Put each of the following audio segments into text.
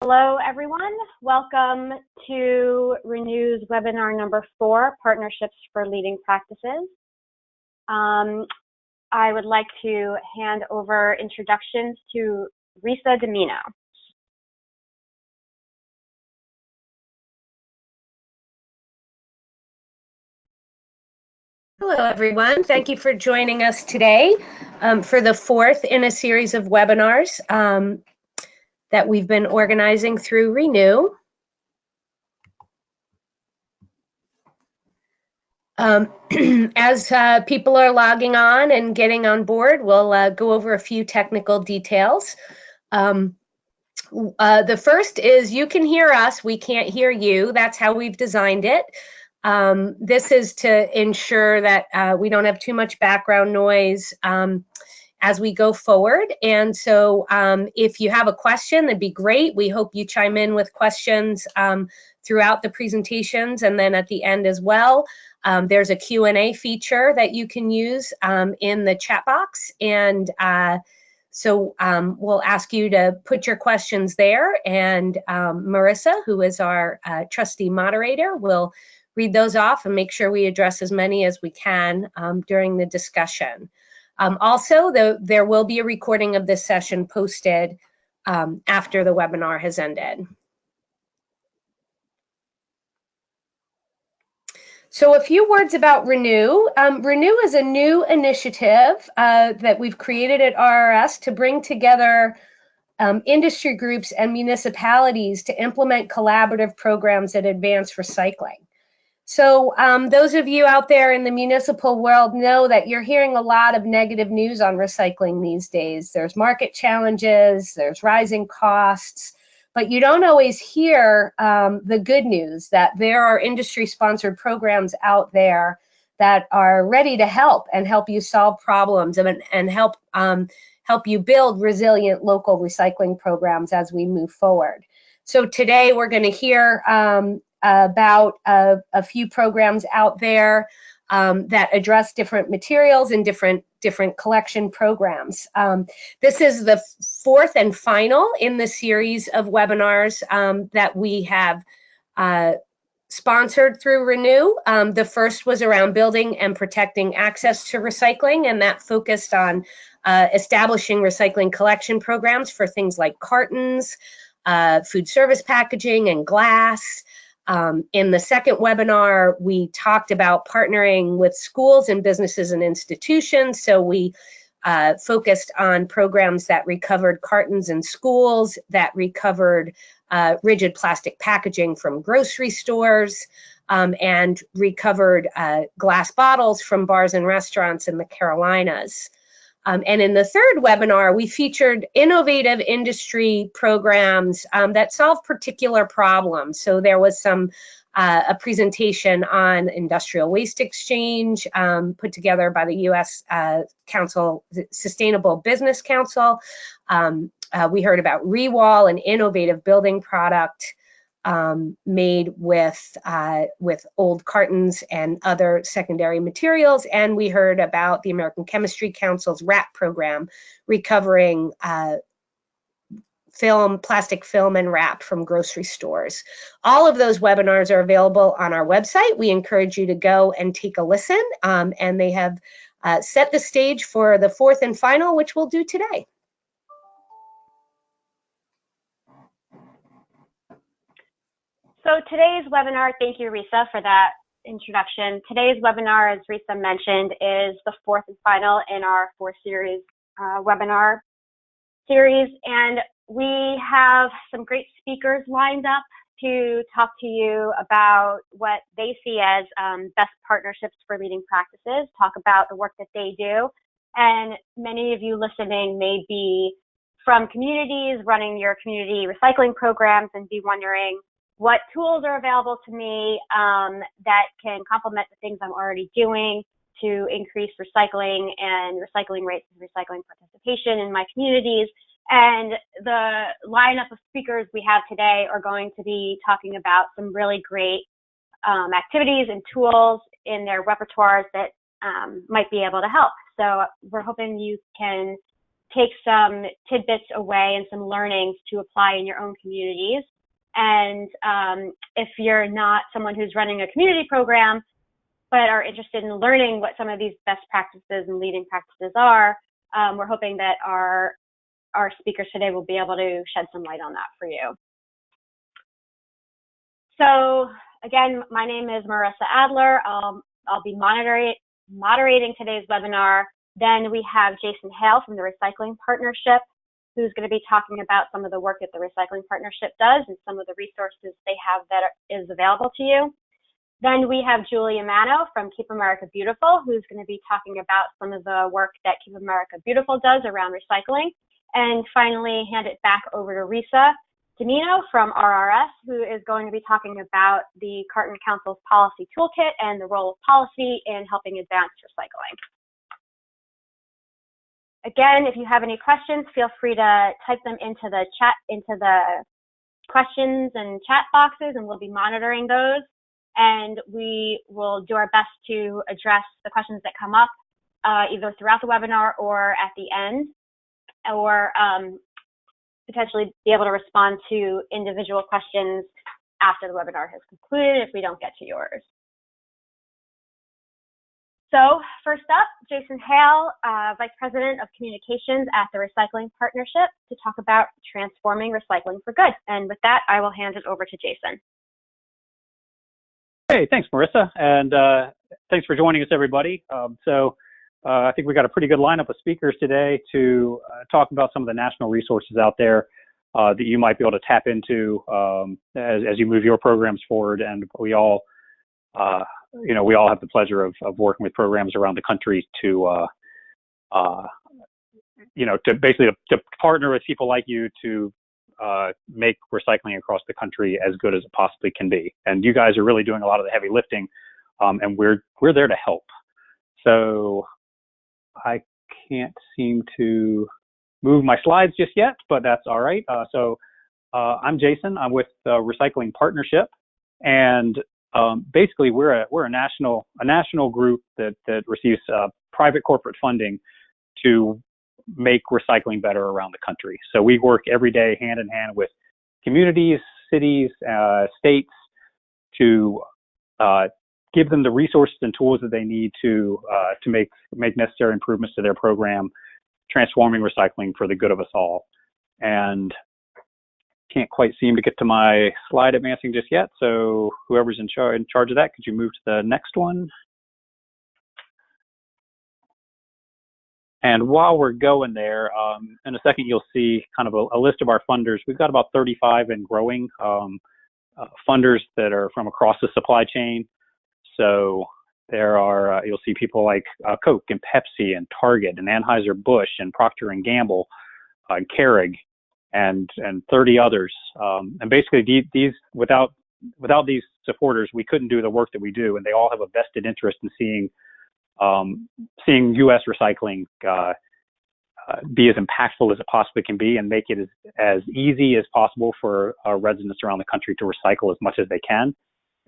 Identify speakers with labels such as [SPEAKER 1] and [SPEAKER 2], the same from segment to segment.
[SPEAKER 1] Hello, everyone. Welcome to Renew's webinar number 4, Partnerships for Leading Practices. I would like to hand over introductions to Risa Domino.
[SPEAKER 2] Hello, everyone. Thank you for joining us today for the 4th in a series of webinars that we've been organizing through Renew. As people are logging on and getting on board, we'll go over a few technical details. The first is you can hear us, we can't hear you. That's how we've designed it. This is to ensure that we don't have too much background noise as we go forward. And so if you have a question, that'd be great. We hope you chime in with questions throughout the presentations and then at the end as well. There's a Q&A feature that you can use in the chat box. And so we'll ask you to put your questions there. And Marissa, who is our trustee moderator, will read those off and make sure we address as many as we can during the discussion. Also, there will be a recording of this session posted after the webinar has ended. So a few words about Renew. Renew is a new initiative that we've created at RRS to bring together industry groups and municipalities to implement collaborative programs that advance recycling. So those of you out there in the municipal world know that you're hearing a lot of negative news on recycling these days. There's market challenges, there's rising costs, but you don't always hear the good news that there are industry-sponsored programs out there that are ready to help and help you solve problems and help you build resilient local recycling programs as we move forward. So today we're going to hear about a few programs out there that address different materials and different collection programs. This is the 4th and final in the series of webinars that we have sponsored through Renew. The first was around building and protecting access to recycling, and that focused on establishing recycling collection programs for things like cartons, food service packaging, and glass. In the second webinar, we talked about partnering with schools and businesses and institutions. So we focused on programs that recovered cartons in schools, that recovered rigid plastic packaging from grocery stores, and recovered glass bottles from bars and restaurants in the Carolinas. And in the third webinar, we featured innovative industry programs that solve particular problems. So there was a presentation on industrial waste exchange put together by the U.S. Sustainable Business Council. We heard about Rewall, an innovative building product made with old cartons and other secondary materials, and we heard about the American Chemistry Council's WRAP program, recovering plastic film and wrap from grocery stores. All of those webinars are available on our website. We encourage you to go and take a listen, and they have set the stage for the 4th and final, which we'll do today.
[SPEAKER 1] So today's webinar, thank you, Risa, for that introduction. Today's webinar, as Risa mentioned, is the 4th and final in our 4-series webinar series. And we have some great speakers lined up to talk to you about what they see as best partnerships for leading practices, talk about the work that they do. And many of you listening may be from communities running your community recycling programs and be wondering, what tools are available to me that can complement the things I'm already doing to increase recycling and recycling rates and recycling participation in my communities? And the lineup of speakers we have today are going to be talking about some really great activities and tools in their repertoires that might be able to help. So we're hoping you can take some tidbits away and some learnings to apply in your own communities. And if you're not someone who's running a community program, but are interested in learning what some of these best practices and leading practices are, we're hoping that our speakers today will be able to shed some light on that for you. So again, my name is Marissa Adler. I'll be moderating today's webinar. Then we have Jason Hale from the Recycling Partnership, who's going to be talking about some of the work that the Recycling Partnership does and some of the resources they have that is available to you. Then we have Julia Mano from Keep America Beautiful, who's going to be talking about some of the work that Keep America Beautiful does around recycling. And finally, hand it back over to Risa Domino from RRS, who is going to be talking about the Carton Council's policy toolkit and the role of policy in helping advance recycling. Again, if you have any questions, feel free to type them into the chat, into the questions and chat boxes, and we'll be monitoring those. And we will do our best to address the questions that come up either throughout the webinar or at the end, or potentially be able to respond to individual questions after the webinar has concluded if we don't get to yours. So first up, Jason Hale, Vice President of Communications at the Recycling Partnership, to talk about transforming recycling for good. And with that, I will hand it over to Jason.
[SPEAKER 3] Hey, thanks, Marissa, and thanks for joining us, everybody. I think we got a pretty good lineup of speakers today to talk about some of the national resources out there that you might be able to tap into as you move your programs forward. And we all, we all have the pleasure of working with programs around the country to, to basically to partner with people like you to make recycling across the country as good as it possibly can be. And you guys are really doing a lot of the heavy lifting, and we're there to help. So I can't seem to move my slides just yet, but that's all right. I'm Jason. I'm with the Recycling Partnership, and basically we're a national group that receives private corporate funding to make recycling better around the country. So we work every day hand in hand with communities, cities, states to give them the resources and tools that they need to make necessary improvements to their program, transforming recycling for the good of us all. And can't quite seem to get to my slide advancing just yet. So whoever's in charge of that, could you move to the next one? And while we're going there, in a second, you'll see kind of a list of our funders. We've got about 35 and growing funders that are from across the supply chain. So there are, you'll see people like Coke and Pepsi and Target and Anheuser-Busch and Procter & Gamble and Keurig and 30 others. And basically these, without these supporters, we couldn't do the work that we do. And they all have a vested interest in seeing U.S. recycling be as impactful as it possibly can be and make it as easy as possible for our residents around the country to recycle as much as they can.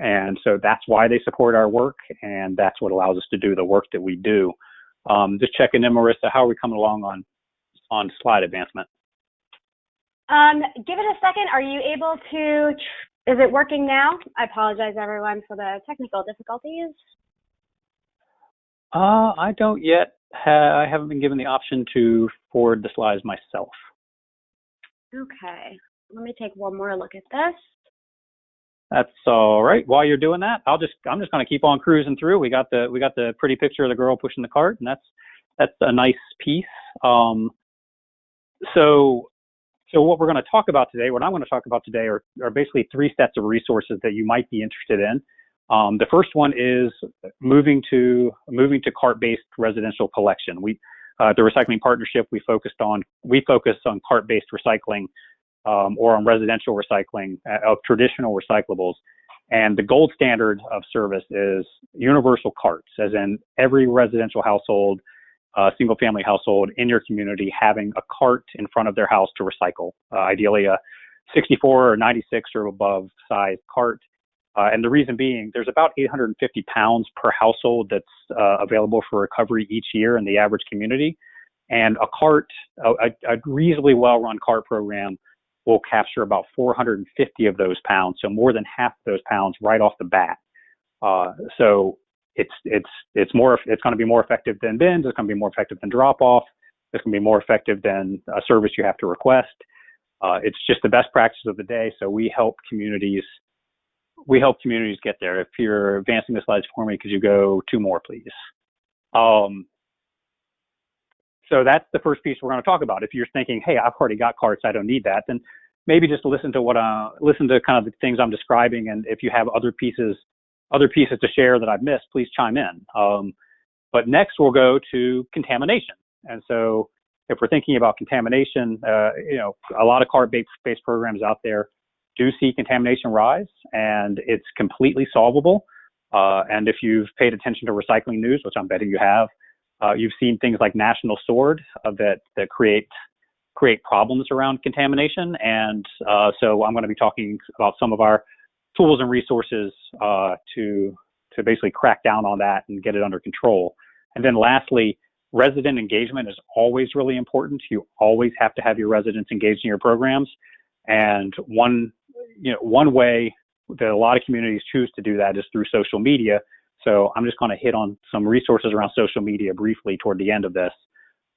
[SPEAKER 3] And so that's why they support our work, and that's what allows us to do the work that we do. Just checking in, Marissa, how are we coming along on slide advancement?
[SPEAKER 1] Give it a second. Are you able to, is it working now? I apologize, everyone, for the technical difficulties.
[SPEAKER 3] I don't yet. I haven't been given the option to forward the slides myself.
[SPEAKER 1] Okay, let me take one more look at this.
[SPEAKER 3] That's all right. While you're doing that, I'm just going to keep on cruising through. We got the pretty picture of the girl pushing the cart, and that's a nice piece. So what we're going to talk about today, what I'm going to talk about today are basically three sets of resources that you might be interested in. The first one is moving to cart-based residential collection. The Recycling Partnership, we focus on cart-based recycling or on residential recycling of traditional recyclables. And the gold standard of service is universal carts, as in every residential household, single-family household in your community having a cart in front of their house to recycle, ideally a 64 or 96 or above size cart. And the reason being, there's about 850 pounds per household that's available for recovery each year in the average community. And a reasonably well-run cart program will capture about 450 of those pounds, so more than half of those pounds right off the bat. So it's going to be more effective than bins. It's going to be more effective than drop-off. It's going to be more effective than a service you have to request. It's just the best practices of the day. So we help communities get there. If you're advancing the slides for me, could you go 2 more, please? So that's the first piece we're going to talk about. If you're thinking, hey, I've already got carts, I don't need that, then maybe just listen to kind of the things I'm describing. And if you have other pieces to share that I've missed, please chime in. But next we'll go to contamination. And so if we're thinking about contamination, a lot of cart-based programs out there do see contamination rise, and it's completely solvable. And if you've paid attention to recycling news, which I'm betting you have, you've seen things like National Sword that create problems around contamination. And so I'm going to be talking about some of our tools and resources to basically crack down on that and get it under control. And then lastly, resident engagement is always really important. You always have to have your residents engaged in your programs. And one way that a lot of communities choose to do that is through social media. So I'm just going to hit on some resources around social media briefly toward the end of this.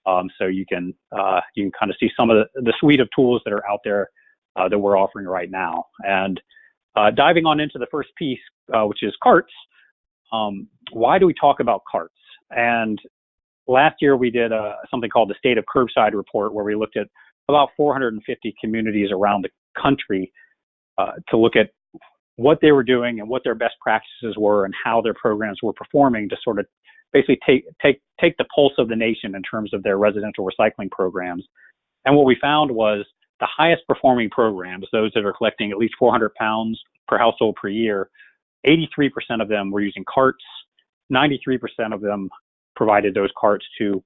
[SPEAKER 3] So you can kind of see some of the suite of tools that are out there that we're offering right now. And diving on into the first piece, which is carts. Why do we talk about carts? And last year we did something called the State of Curbside Report, where we looked at about 450 communities around the country to look at what they were doing and what their best practices were and how their programs were performing, to sort of basically take the pulse of the nation in terms of their residential recycling programs. And what we found was the highest performing programs, those that are collecting at least 400 pounds per household per year, 83% of them were using carts. 93% of them provided those carts to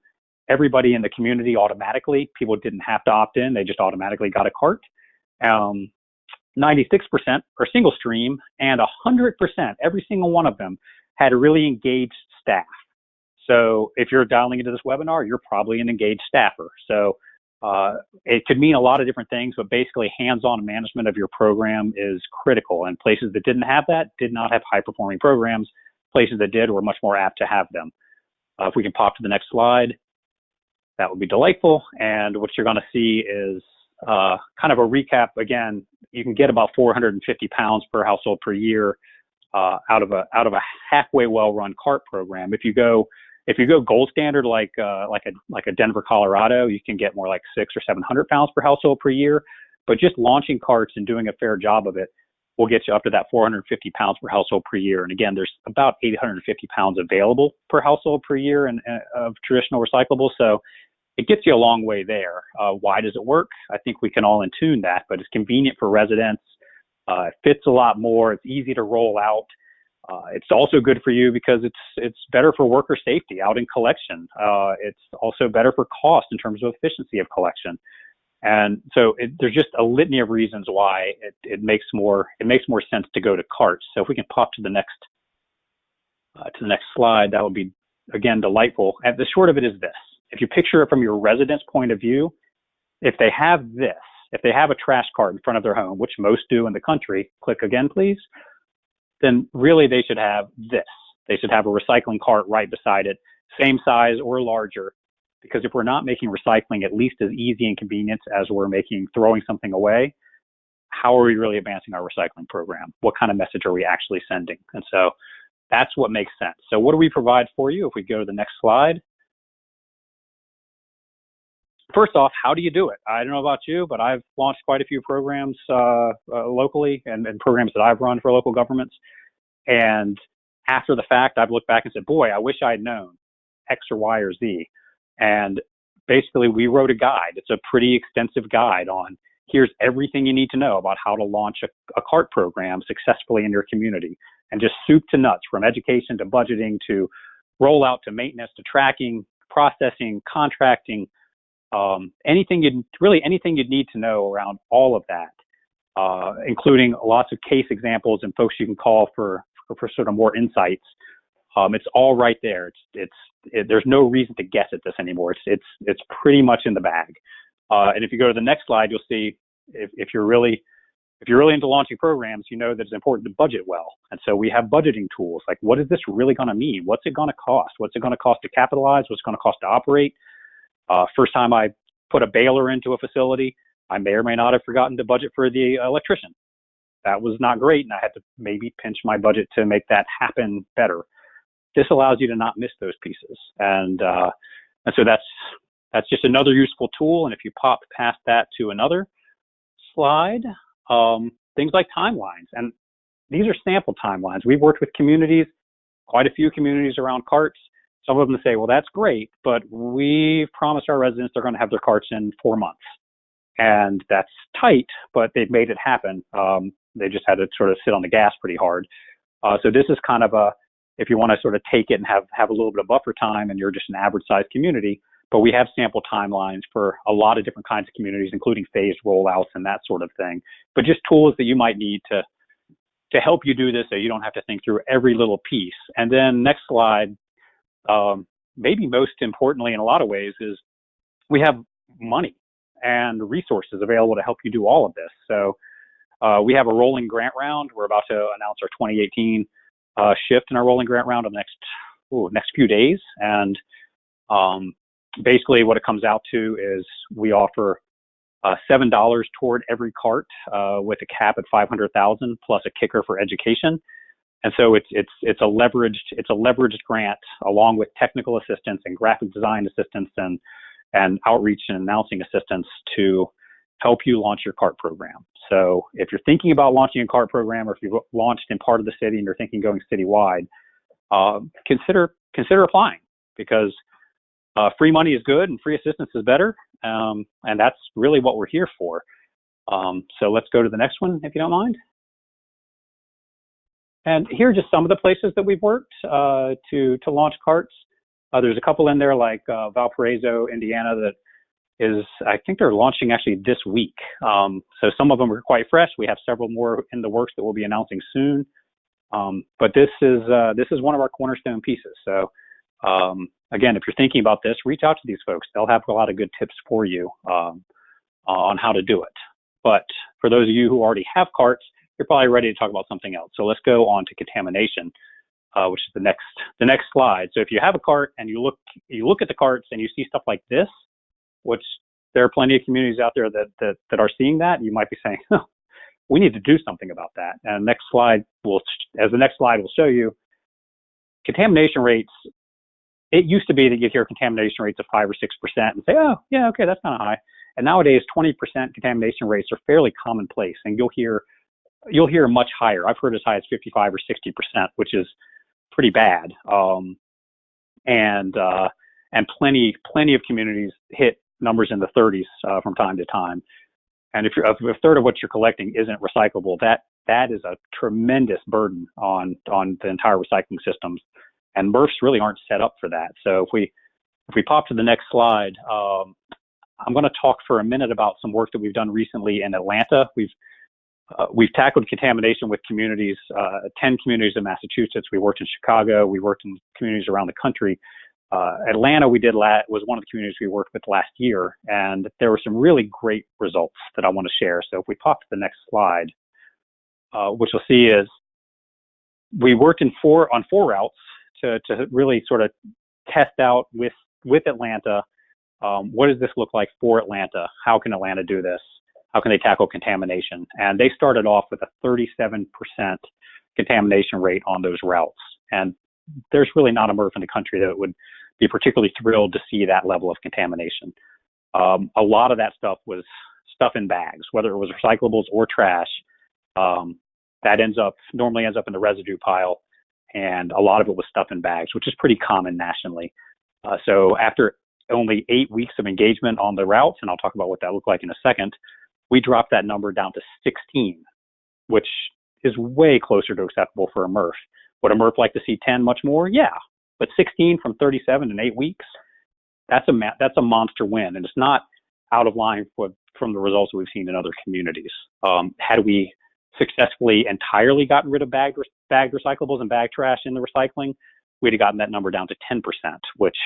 [SPEAKER 3] everybody in the community automatically. People didn't have to opt in. They just automatically got a cart. 96% are single stream, and 100%, every single one of them, had a really engaged staff. So if you're dialing into this webinar, you're probably an engaged staffer. So it could mean a lot of different things, but basically hands-on management of your program is critical. And places that didn't have that did not have high-performing programs. Places that did were much more apt to have them. If we can pop to the next slide, that would be delightful. And what you're going to see is kind of a recap. Again, you can get about 450 pounds per household per year out of a halfway well-run cart program. If you go gold standard like a Denver, Colorado, you can get more like 600 or 700 pounds per household per year. But just launching carts and doing a fair job of it will get you up to that 450 pounds per household per year. And again, there's about 850 pounds available per household per year of traditional recyclables. So it gets you a long way there. Why does it work? I think we can all intune that, but it's convenient for residents. It fits a lot more. It's easy to roll out. It's also good for you because it's better for worker safety out in collection. It's also better for cost in terms of efficiency of collection. And so there's just a litany of reasons why it makes more sense to go to carts. So if we can pop to the next slide, that would be, again, delightful. And the short of it is this. If you picture it from your resident's point of view, if they have a trash cart in front of their home, which most do in the country, click again, please, then really they should have this. They should have a recycling cart right beside it, same size or larger, because if we're not making recycling at least as easy and convenient as we're making throwing something away, how are we really advancing our recycling program? What kind of message are we actually sending? And so that's what makes sense. So what do we provide for you? If we go to the next slide. First off, how do you do it? I don't know about you, but I've launched quite a few programs locally and programs that I've run for local governments. And after the fact, I've looked back and said, boy, I wish I'd known X or Y or Z. And basically, we wrote a guide. It's a pretty extensive guide on here's everything you need to know about how to launch a CART program successfully in your community. And just soup to nuts, from education to budgeting to rollout to maintenance to tracking, processing, contracting, anything you'd need to know around all of that, including lots of case examples and folks you can call for sort of more insights. It's all right there. There's no reason to guess at this anymore. It's pretty much in the bag. And if you go to the next slide, you'll see if you're really into launching programs, you know that it's important to budget well. And so we have budgeting tools. Like, what is this really going to mean? What's it going to cost? What's it going to cost to capitalize? What's it going to cost to operate? First time I put a baler into a facility, I may or may not have forgotten to budget for the electrician. That was not great, and I had to maybe pinch my budget to make that happen better. This allows you to not miss those pieces, and so that's just another useful tool. And if you pop past that to another slide, things like timelines, and these are sample timelines. We've worked with communities, quite a few communities around carts. Some of them say, well, that's great, but we've promised our residents they're going to have their carts in 4 months. And that's tight, but they've made it happen. They just had to sort of sit on the gas pretty hard. So this is kind of if you want to sort of take it and have a little bit of buffer time and you're just an average sized community, but we have sample timelines for a lot of different kinds of communities, including phased rollouts and that sort of thing. But just tools that you might need to help you do this so you don't have to think through every little piece. And then next slide, maybe most importantly in a lot of ways, is we have money and resources available to help you do all of this. So we have a rolling grant round. We're about to announce our 2018 shift in our rolling grant round in the next few days. And basically what it comes out to is we offer $7 toward every cart with a cap at 500,000 plus a kicker for education. And so it's a leveraged grant along with technical assistance and graphic design assistance and outreach and announcing assistance to help you launch your CART program. So if you're thinking about launching a CART program, or if you've launched in part of the city and you're thinking going citywide, consider applying, because free money is good and free assistance is better. And that's really what we're here for. So let's go to the next one, if you don't mind. And here are just some of the places that we've worked to launch carts. There's a couple in there like Valparaiso, Indiana, that is, I think they're launching actually this week. So some of them are quite fresh. We have several more in the works that we'll be announcing soon. But this is one of our cornerstone pieces. So again, if you're thinking about this, reach out to these folks. They'll have a lot of good tips for you on how to do it. But for those of you who already have carts, you're probably ready to talk about something else. So let's go on to contamination, which is the next slide. So if you have a cart and you look at the carts and you see stuff like this, which there are plenty of communities out there that are seeing that, you might be saying, oh, we need to do something about that. And the next slide will show you, contamination rates. It used to be that you'd hear contamination rates of 5 or 6% and say, oh, yeah, okay, that's kind of high. And nowadays, 20% contamination rates are fairly commonplace, and you'll hear much higher. I've heard as high as 55 or 60%, which is pretty bad. And plenty of communities hit numbers in the 30s from time to time. And if a third of what you're collecting isn't recyclable, that is a tremendous burden on the entire recycling systems. And MRFs really aren't set up for that. So if we pop to the next slide, I'm going to talk for a minute about some work that we've done recently in Atlanta. We've tackled contamination with communities, 10 communities in Massachusetts. We worked in Chicago. We worked in communities around the country. Atlanta, was one of the communities we worked with last year, and there were some really great results that I want to share. So if we pop to the next slide, what you'll see is we worked on four routes to really sort of test out with Atlanta, what does this look like for Atlanta? How can Atlanta do this? How can they tackle contamination? And they started off with a 37% contamination rate on those routes. And there's really not a MRF in the country that would be particularly thrilled to see that level of contamination. A lot of that stuff was stuff in bags, whether it was recyclables or trash. That normally ends up in the residue pile. And a lot of it was stuff in bags, which is pretty common nationally. So after only 8 weeks of engagement on the routes, and I'll talk about what that looked like in a second, we dropped that number down to 16, which is way closer to acceptable for a MRF. Would a MRF like to see 10 much more? Yeah, but 16 from 37 in 8 weeks, that's a monster win, and it's not out of line from the results that we've seen in other communities. Had we successfully entirely gotten rid of bagged recyclables and bag trash in the recycling, we'd have gotten that number down to 10%, which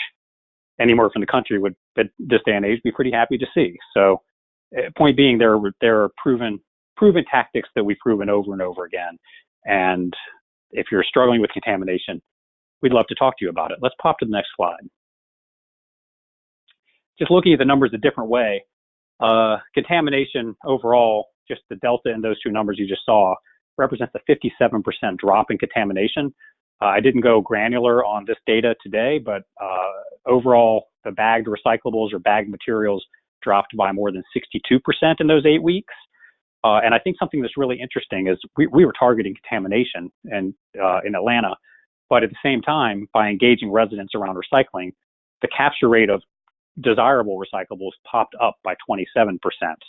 [SPEAKER 3] any MRF in the country would, at this day and age, be pretty happy to see. So, point being, there are proven tactics that we've proven over and over again. And if you're struggling with contamination, we'd love to talk to you about it. Let's pop to the next slide. Just looking at the numbers a different way, contamination overall, just the delta in those two numbers you just saw, represents a 57% drop in contamination. I didn't go granular on this data today, but overall, the bagged recyclables or bagged materials dropped by more than 62% in those 8 weeks. And I think something that's really interesting is we were targeting contamination in Atlanta, but at the same time, by engaging residents around recycling, the capture rate of desirable recyclables popped up by 27%.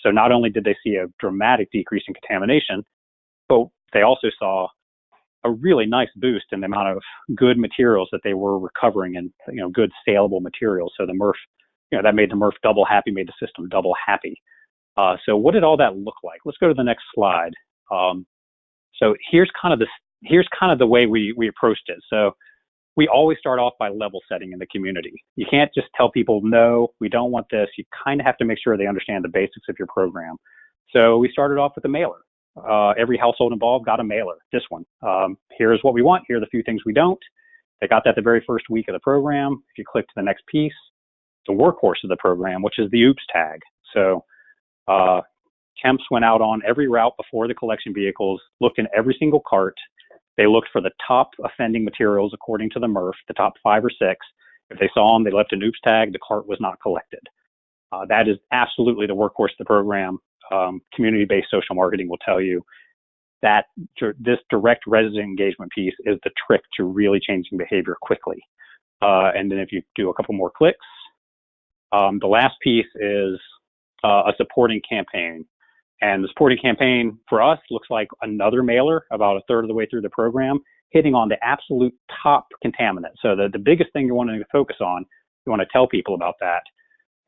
[SPEAKER 3] So not only did they see a dramatic decrease in contamination, but they also saw a really nice boost in the amount of good materials that they were recovering, and good saleable materials. So the MRF, that made the MRF double happy, made the system double happy. So what did all that look like? Let's go to the next slide. So here's kind of the way we approached it. So we always start off by level setting in the community. You can't just tell people, no, we don't want this. You kind of have to make sure they understand the basics of your program. So we started off with a mailer. Every household involved got a mailer, this one. Here's what we want. Here are the few things we don't. They got that the very first week of the program. If you click to the next piece, the workhorse of the program, which is the OOPS tag. So temps went out on every route before the collection vehicles, looked in every single cart. They looked for the top offending materials according to the MRF, the top 5 or 6. If they saw them, they left an OOPS tag. The cart was not collected. That is absolutely the workhorse of the program. Community-based social marketing will tell you that this direct resident engagement piece is the trick to really changing behavior quickly. And then if you do a couple more clicks, the last piece is a supporting campaign. And the supporting campaign for us looks like another mailer about a third of the way through the program, hitting on the absolute top contaminant. So the biggest thing you want to focus on, you want to tell people about that.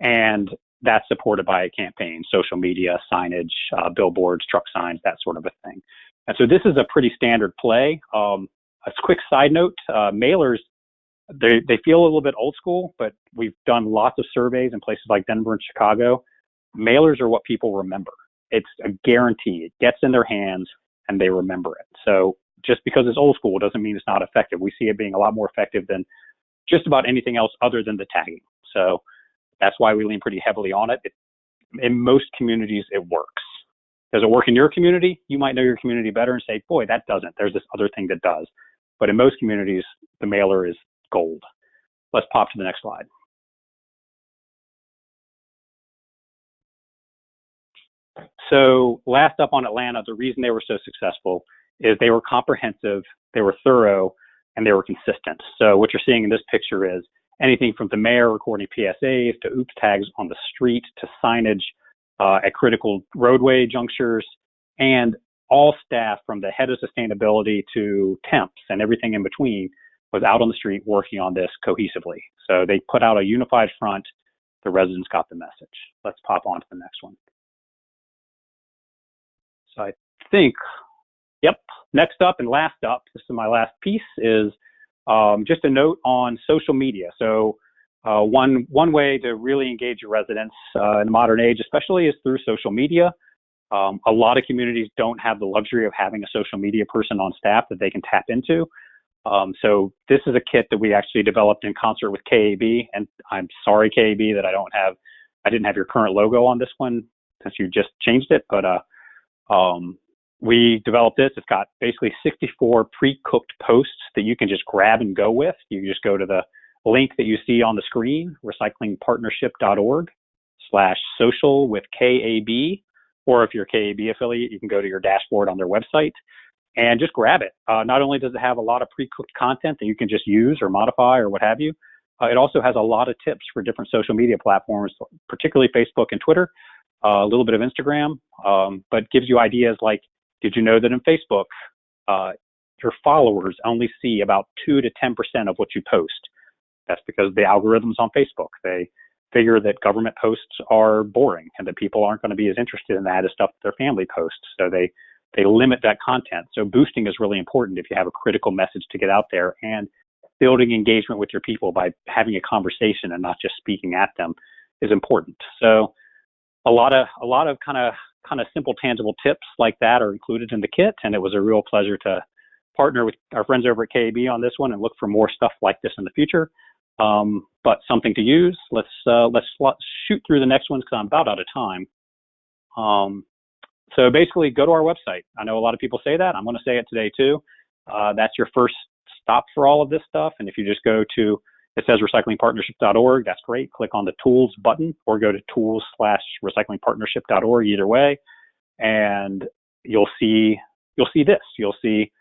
[SPEAKER 3] And that's supported by a campaign, social media, signage, billboards, truck signs, that sort of a thing. And so this is a pretty standard play. A quick side note, mailers, they feel a little bit old school, but we've done lots of surveys in places like Denver and Chicago. Mailers are what people remember. It's a guarantee. It gets in their hands and they remember it. So just because it's old school doesn't mean it's not effective. We see it being a lot more effective than just about anything else other than the tagging. So that's why we lean pretty heavily on it. In most communities, it works. Does it work in your community? You might know your community better and say, boy, that doesn't. There's this other thing that does. But in most communities, the mailer is gold. Let's pop to the next slide. So last up on Atlanta, the reason they were so successful is they were comprehensive, they were thorough, and they were consistent. So what you're seeing in this picture is anything from the mayor recording PSAs to OOPS tags on the street to signage at critical roadway junctures, and all staff from the head of sustainability to temps and everything in between was out on the street working on this cohesively. So they put out a unified front. The residents got the message. Let's pop on to the next one. So I think, next up and last up, this is my last piece, is just a note on social media. So one way to really engage your residents in the modern age, especially, is through social media. A lot of communities don't have the luxury of having a social media person on staff that they can tap into. So this is a kit that we actually developed in concert with KAB, and I'm sorry, KAB, that I didn't have your current logo on this one since you just changed it, but we developed this. It's got basically 64 pre-cooked posts that you can just grab and go with. You just go to the link that you see on the screen, recyclingpartnership.org/social with KAB, or if you're a KAB affiliate, you can go to your dashboard on their website and just grab it. Not only does it have a lot of pre-cooked content that you can just use or modify or what have you, it also has a lot of tips for different social media platforms, particularly Facebook and Twitter, a little bit of Instagram, but gives you ideas like, did you know that in Facebook, your followers only see about 2 to 10% of what you post? That's because the algorithms on Facebook, they figure that government posts are boring and that people aren't going to be as interested in that as stuff that their family posts. So they limit that content. So boosting is really important if you have a critical message to get out there. And building engagement with your people by having a conversation and not just speaking at them is important. So a lot of kind of simple, tangible tips like that are included in the kit, and it was a real pleasure to partner with our friends over at KAB on this one and look for more stuff like this in the future. But something to use. Let's shoot through the next ones because I'm about out of time. So basically, go to our website. I know a lot of people say that. I'm going to say it today too. That's your first stop for all of this stuff. And if you just go to, it says recyclingpartnership.org, that's great. Click on the tools button or go to tools/recyclingpartnership.org either way. And you'll see this. You'll see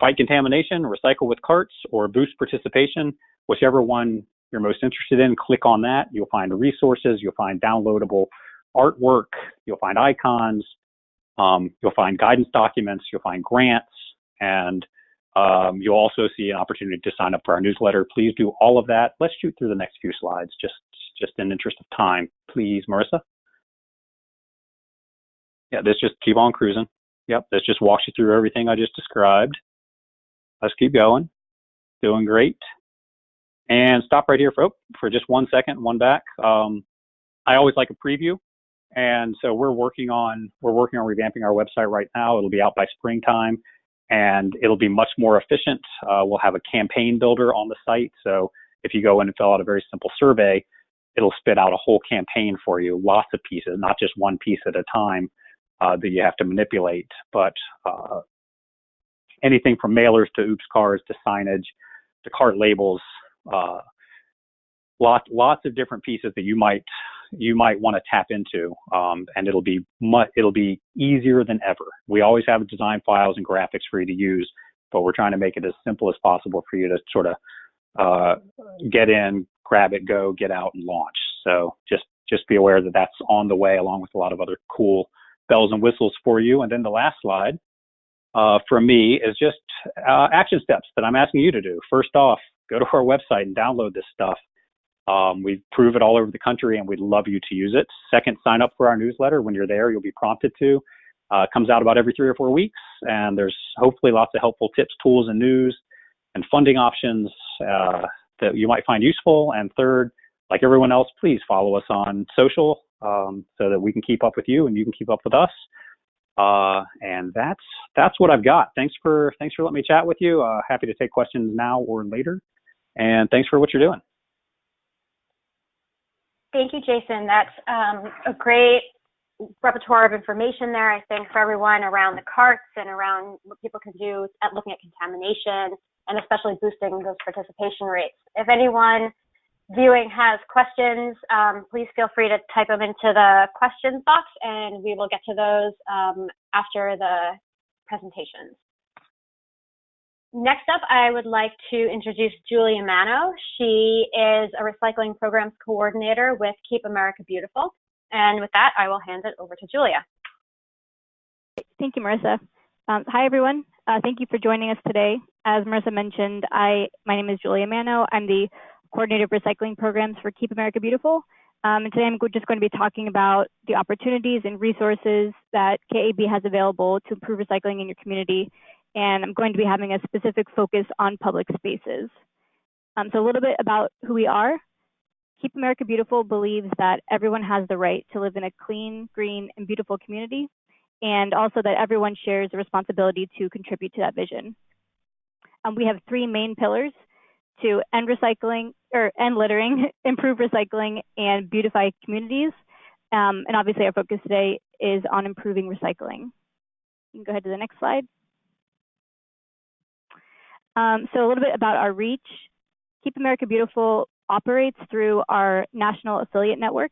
[SPEAKER 3] fight contamination, recycle with carts, or boost participation, whichever one you're most interested in. Click on that. You'll find resources. You'll find downloadable artwork. You'll find icons. You'll find guidance documents. You'll find grants. And you'll also see an opportunity to sign up for our newsletter. Please do all of that. Let's shoot through the next few slides, just in interest of time. Please, Marissa. Yeah, this just keep on cruising. Yep, this just walks you through everything I just described. Let's keep going. Doing great. And stop right here for just 1 second, one back. I always like a preview. And so we're working on revamping our website right now. It'll be out by springtime, and it'll be much more efficient. We'll have a campaign builder on the site. So if you go in and fill out a very simple survey, it'll spit out a whole campaign for you, lots of pieces, not just one piece at a time that you have to manipulate, but anything from mailers to oops cards to signage to cart labels, lots of different pieces that you might want to tap into, and it'll be easier than ever. We always have design files and graphics for you to use, but we're trying to make it as simple as possible for you to sort of get in, grab it, go, get out, and launch. So just be aware that that's on the way, along with a lot of other cool bells and whistles for you. And then the last slide from me is just action steps that I'm asking you to do. First off, go to our website and download this stuff. We prove it all over the country, and we'd love you to use it. Second, sign up for our newsletter. When you're there, you'll be prompted to. It comes out about every 3 or 4 weeks, and there's hopefully lots of helpful tips, tools, and news and funding options that you might find useful. And third, like everyone else, please follow us on social so that we can keep up with you and you can keep up with us. And that's what I've got. Thanks for letting me chat with you. Happy to take questions now or later. And thanks for what you're doing.
[SPEAKER 1] Thank you, Jason. That's a great repertoire of information there, I think, for everyone around the carts and around what people can do at looking at contamination and especially boosting those participation rates. If anyone viewing has questions, please feel free to type them into the questions box, and we will get to those after the presentations. Next up, I would like to introduce Julia Mano. She is a recycling programs coordinator with Keep America Beautiful. And with that, I will hand it over to Julia.
[SPEAKER 4] Thank you, Marissa. Hi, everyone. Thank you for joining us today. As Marissa mentioned, my name is Julia Mano. I'm the coordinator of recycling programs for Keep America Beautiful. And today I'm just going to be talking about the opportunities and resources that KAB has available to improve recycling in your community. And I'm going to be having a specific focus on public spaces. So a little bit about who we are. Keep America Beautiful believes that everyone has the right to live in a clean, green, and beautiful community, and also that everyone shares the responsibility to contribute to that vision. We have 3 main pillars to end littering, improve recycling, and beautify communities. And obviously our focus today is on improving recycling. You can go ahead to the next slide. So a little bit about our reach. Keep America Beautiful operates through our national affiliate network.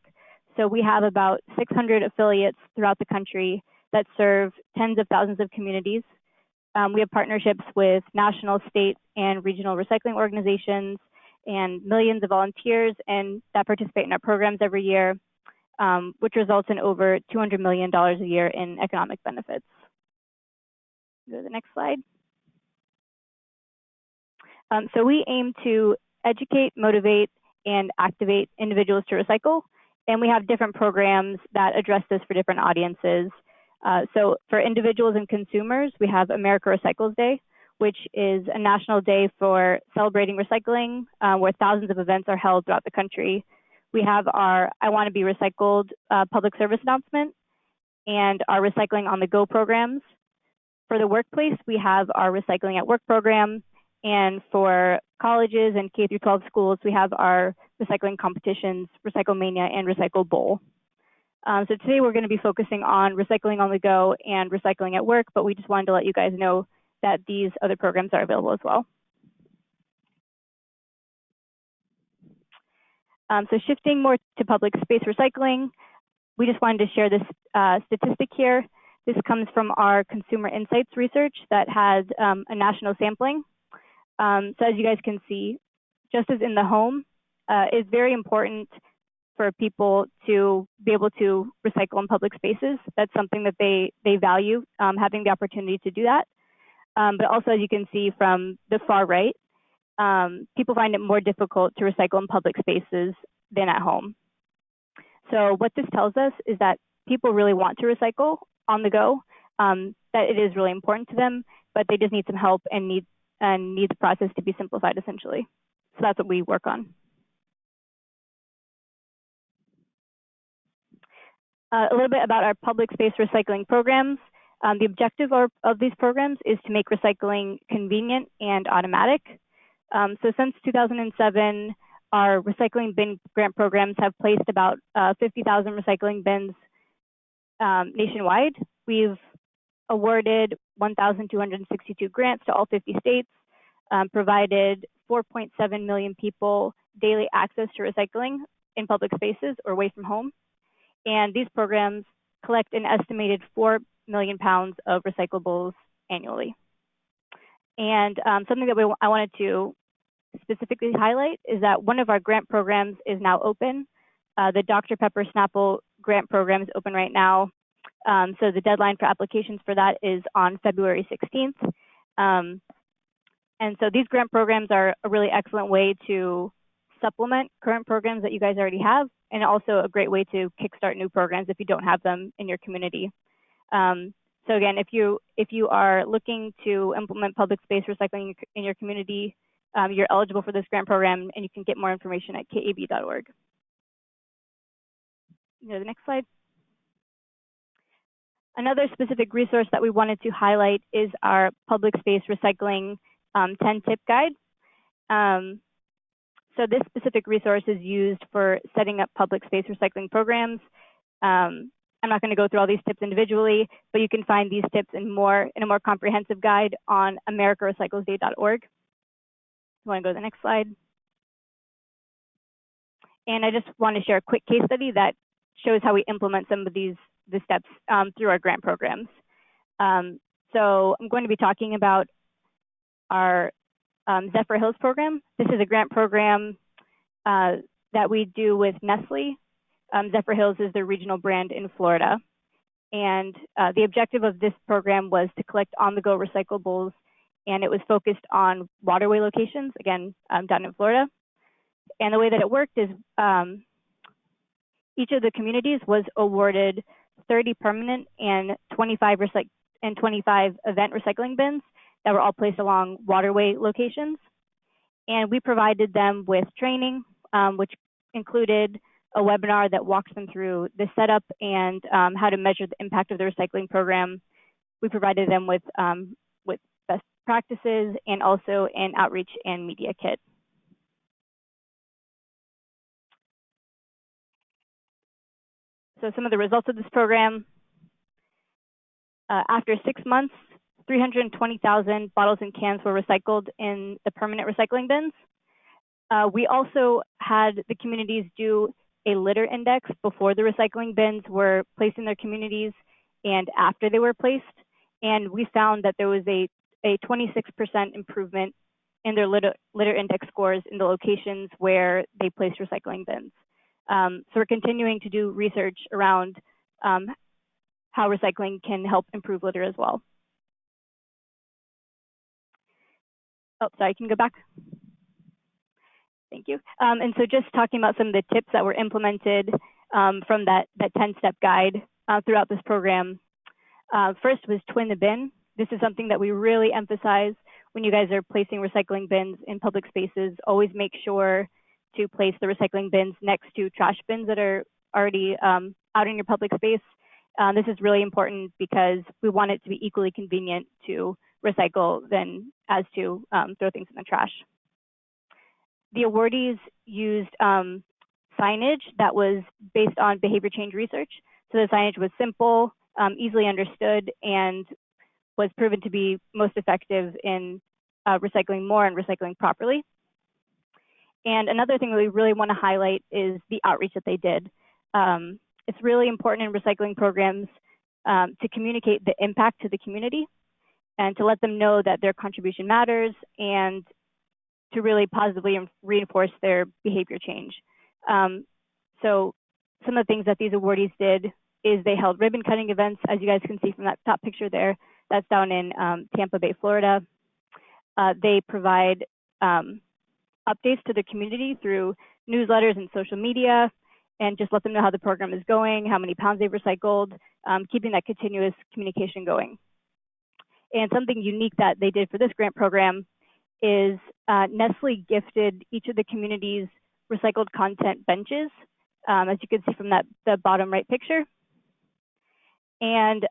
[SPEAKER 4] So we have about 600 affiliates throughout the country that serve tens of thousands of communities. We have partnerships with national, state, and regional recycling organizations and millions of volunteers and that participate in our programs every year, which results in over $200 million a year in economic benefits. Go to the next slide. So we aim to educate, motivate, and activate individuals to recycle. And we have different programs that address this for different audiences. So for individuals and consumers, we have America Recycles Day, which is a national day for celebrating recycling, where thousands of events are held throughout the country. We have our I Want to Be Recycled public service announcement and our Recycling on the Go programs. For the workplace, we have our Recycling at Work program. And for colleges and K through 12 schools, we have our recycling competitions, Recyclemania and Recycle Bowl. So today we're going to be focusing on recycling on the go and recycling at work, but we just wanted to let you guys know that these other programs are available as well. So shifting more to public space recycling, we just wanted to share this statistic here. This comes from our consumer insights research that has a national sampling. So as you guys can see, just as in the home, it's very important for people to be able to recycle in public spaces. That's something that they value, having the opportunity to do that. But also, as you can see from the far right, people find it more difficult to recycle in public spaces than at home. So what this tells us is that people really want to recycle on the go, that it is really important to them, but they just need some help and need the process to be simplified, essentially. So that's what we work on. A little bit about our public space recycling programs. The objective of these programs is to make recycling convenient and automatic. So since 2007, our recycling bin grant programs have placed about 50,000 recycling bins nationwide. We've awarded 1,262 grants to all 50 states, provided 4.7 million people daily access to recycling in public spaces or away from home. And these programs collect an estimated 4 million pounds of recyclables annually. And something that I wanted to specifically highlight is that one of our grant programs is now open. The Dr. Pepper Snapple grant program is open right now. So the deadline for applications for that is on February 16th. And so these grant programs are a really excellent way to supplement current programs that you guys already have, and also a great way to kickstart new programs if you don't have them in your community. So again, if you are looking to implement public space recycling in your community, you're eligible for this grant program, and you can get more information at kab.org. The next slide. Another specific resource that we wanted to highlight is our public space recycling 10-tip guide. So this specific resource is used for setting up public space recycling programs. I'm not going to go through all these tips individually, but you can find these tips in a more comprehensive guide on americarecyclesday.org. You want to go to the next slide? And I just want to share a quick case study that shows how we implement some of the steps through our grant programs. So I'm going to be talking about our Zephyrhills program. This is a grant program that we do with Nestle. Zephyrhills is their regional brand in Florida. And the objective of this program was to collect on-the-go recyclables, and it was focused on waterway locations, again, down in Florida. And the way that it worked is each of the communities was awarded 30 permanent and 25 event recycling bins that were all placed along waterway locations. And we provided them with training, which included a webinar that walks them through the setup and how to measure the impact of the recycling program. We provided them with best practices and also an outreach and media kit. So some of the results of this program, after 6 months, 320,000 bottles and cans were recycled in the permanent recycling bins. We also had the communities do a litter index before the recycling bins were placed in their communities and after they were placed. And we found that there was a 26% improvement in their litter index scores in the locations where they placed recycling bins. So we're continuing to do research around how recycling can help improve litter as well. Oh, sorry, can you go back? Thank you. And so just talking about some of the tips that were implemented from that 10-step guide throughout this program. First was twin the bin. This is something that we really emphasize. when you guys are placing recycling bins in public spaces, always make sure to place the recycling bins next to trash bins that are already out in your public space. This is really important because we want it to be equally convenient to recycle than as to throw things in the trash. The awardees used signage that was based on behavior change research. So the signage was simple, easily understood, and was proven to be most effective in recycling more and recycling properly. And another thing that we really want to highlight is the outreach that they did. It's really important in recycling programs to communicate the impact to the community and to let them know that their contribution matters and to really positively reinforce their behavior change. So some of the things that these awardees did is they held ribbon cutting events, as you guys can see from that top picture there. That's down in Tampa Bay, Florida. They provide updates to the community through newsletters and social media, and just let them know how the program is going, how many pounds they've recycled, keeping that continuous communication going. And something unique that they did for this grant program is Nestle gifted each of the community's recycled content benches, as you can see from the bottom right picture. And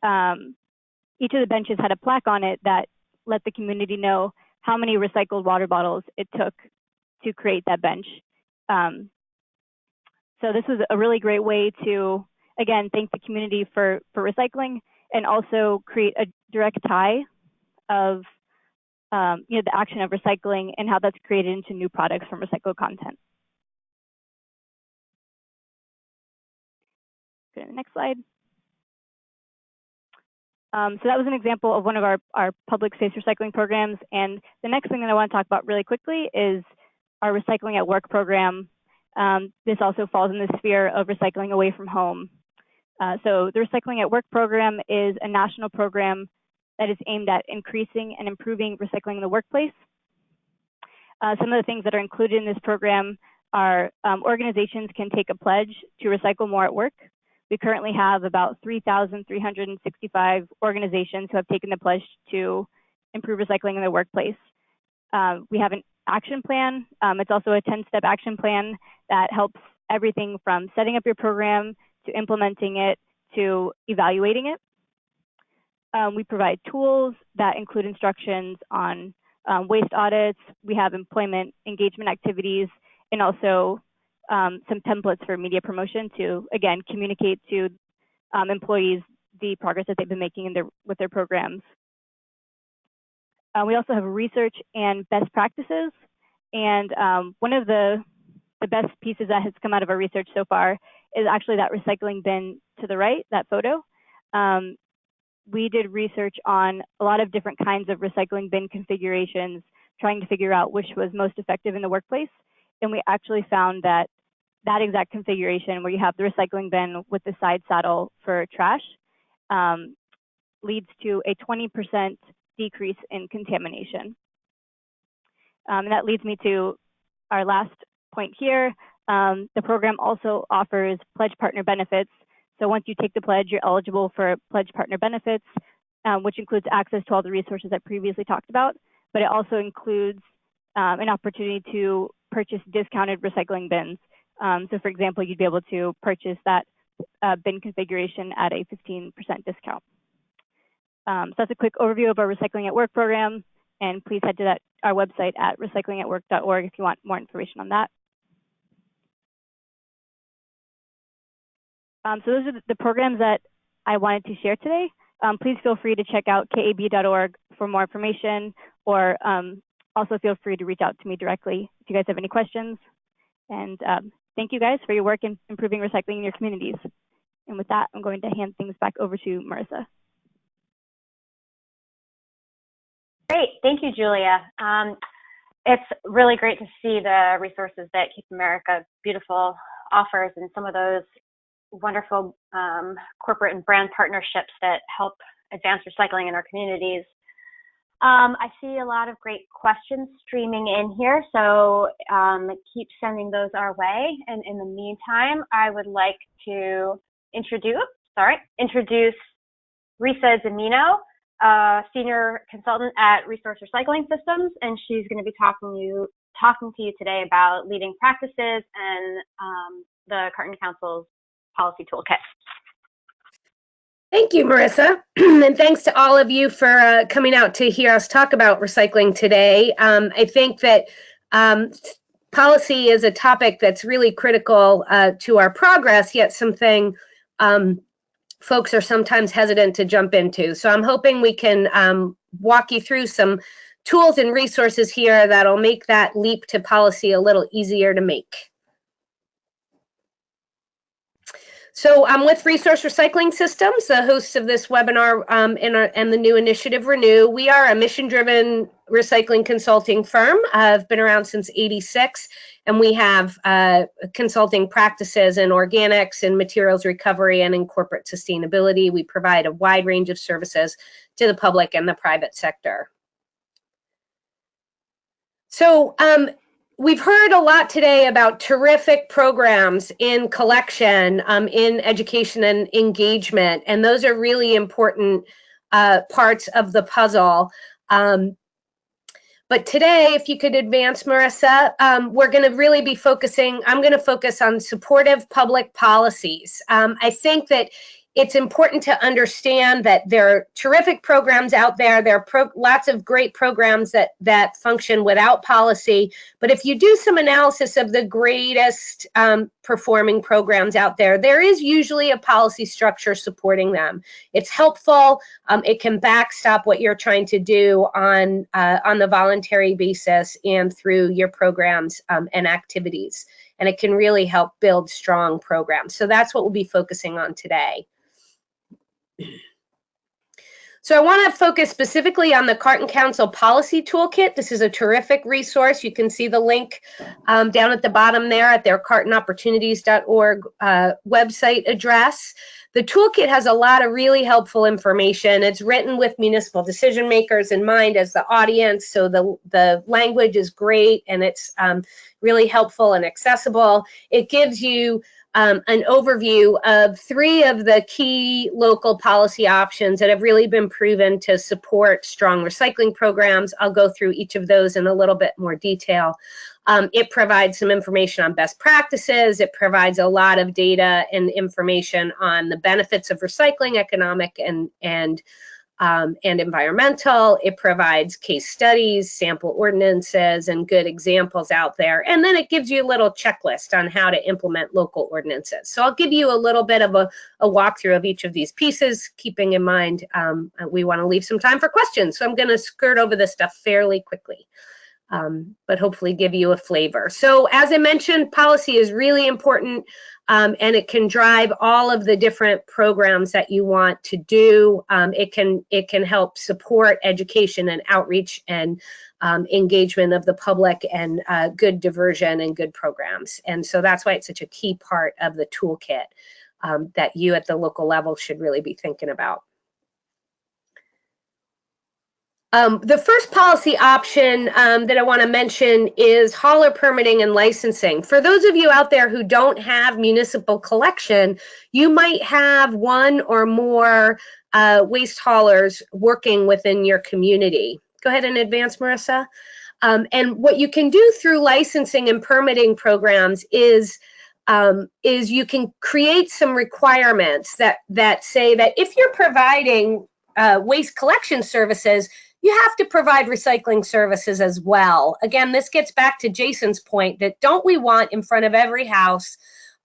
[SPEAKER 4] each of the benches had a plaque on it that let the community know how many recycled water bottles it took to create that bench. So this was a really great way to, again, thank the community for recycling and also create a direct tie of the action of recycling and how that's created into new products from recycled content. Go to the next slide. So that was an example of one of our public space recycling programs. And the next thing that I want to talk about really quickly is our Recycling at Work program. This also falls in the sphere of recycling away from home. So the Recycling at Work program is a national program that is aimed at increasing and improving recycling in the workplace. Some of the things that are included in this program are organizations can take a pledge to recycle more at work. We currently have about 3,365 organizations who have taken the pledge to improve recycling in their workplace. We have an action plan. It's also a 10-step action plan that helps everything from setting up your program to implementing it to evaluating it. We provide tools that include instructions on waste audits. We have employment engagement activities and also some templates for media promotion to, again, communicate to employees the progress that they've been making with their programs. We also have research and best practices. And one of the best pieces that has come out of our research so far is actually that recycling bin to the right, that photo. We did research on a lot of different kinds of recycling bin configurations, trying to figure out which was most effective in the workplace. And we actually found that that exact configuration where you have the recycling bin with the side saddle for trash leads to a 20% decrease in contamination. And that leads me to our last point here. The program also offers pledge partner benefits. So once you take the pledge, you're eligible for pledge partner benefits, which includes access to all the resources I previously talked about, but it also includes an opportunity to purchase discounted recycling bins. So for example, you'd be able to purchase that bin configuration at a 15% discount. So that's a quick overview of our Recycling at Work program, and please head to our website at recyclingatwork.org if you want more information on that. So those are the programs that I wanted to share today. Please feel free to check out kab.org for more information, or also feel free to reach out to me directly if you guys have any questions. And thank you guys for your work in improving recycling in your communities. And with that, I'm going to hand things back over to Marissa.
[SPEAKER 1] Great, thank you, Julia. It's really great to see the resources that Keep America Beautiful offers and some of those wonderful corporate and brand partnerships that help advance recycling in our communities. I see a lot of great questions streaming in here, so keep sending those our way. And in the meantime, I would like to introduce Risa Zamino, a senior consultant at Resource Recycling Systems, and she's going to be talking to you today about leading practices and the Carleton Council's policy toolkit.
[SPEAKER 2] Thank you, Marissa. And thanks to all of you for coming out to hear us talk about recycling today. I think that policy is a topic that's really critical to our progress, yet something folks are sometimes hesitant to jump into. So I'm hoping we can walk you through some tools and resources here that'll make that leap to policy a little easier to make. So I'm with Resource Recycling Systems, the hosts of this webinar and the new initiative, Renew. We are a mission-driven recycling consulting firm. I've been around since '86, and we have consulting practices in organics and materials recovery and in corporate sustainability. We provide a wide range of services to the public and the private sector. So we've heard a lot today about terrific programs in collection, in education and engagement, and those are really important parts of the puzzle. But today, if you could advance, Marissa, we're going to really be focusing, I'm going to focus on supportive public policies. I think that it's important to understand that there are terrific programs out there. There are lots of great programs that function without policy. But if you do some analysis of the greatest performing programs out there, there is usually a policy structure supporting them. It's helpful. It can backstop what you're trying to do on the voluntary basis and through your programs and activities. And it can really help build strong programs. So that's what we'll be focusing on today. So I want to focus specifically on the Carleton Council Policy Toolkit. This is a terrific resource. You can see the link down at the bottom there at their carletonopportunities.org website address. The toolkit has a lot of really helpful information. It's written with municipal decision makers in mind as the audience, so the language is great and it's really helpful and accessible. It gives you an overview of 3 of the key local policy options that have really been proven to support strong recycling programs. I'll go through each of those in a little bit more detail. It provides some information on best practices. It provides a lot of data and information on the benefits of recycling, economic and environmental. It provides case studies, sample ordinances, and good examples out there. And then it gives you a little checklist on how to implement local ordinances. So I'll give you a little bit of a walkthrough of each of these pieces, keeping in mind we want to leave some time for questions. So I'm going to skirt over this stuff fairly quickly, but hopefully give you a flavor. So as I mentioned, policy is really important. And it can drive all of the different programs that you want to do. It can help support education and outreach and engagement of the public and good diversion and good programs. And so that's why it's such a key part of the toolkit that you at the local level should really be thinking about. The first policy option that I want to mention is hauler permitting and licensing. For those of you out there who don't have municipal collection, you might have 1 or more waste haulers working within your community. Go ahead and advance, Marissa. And what you can do through licensing and permitting programs is you can create some requirements that say that if you're providing waste collection services, you have to provide recycling services as well. Again, this gets back to Jason's point that don't we want in front of every house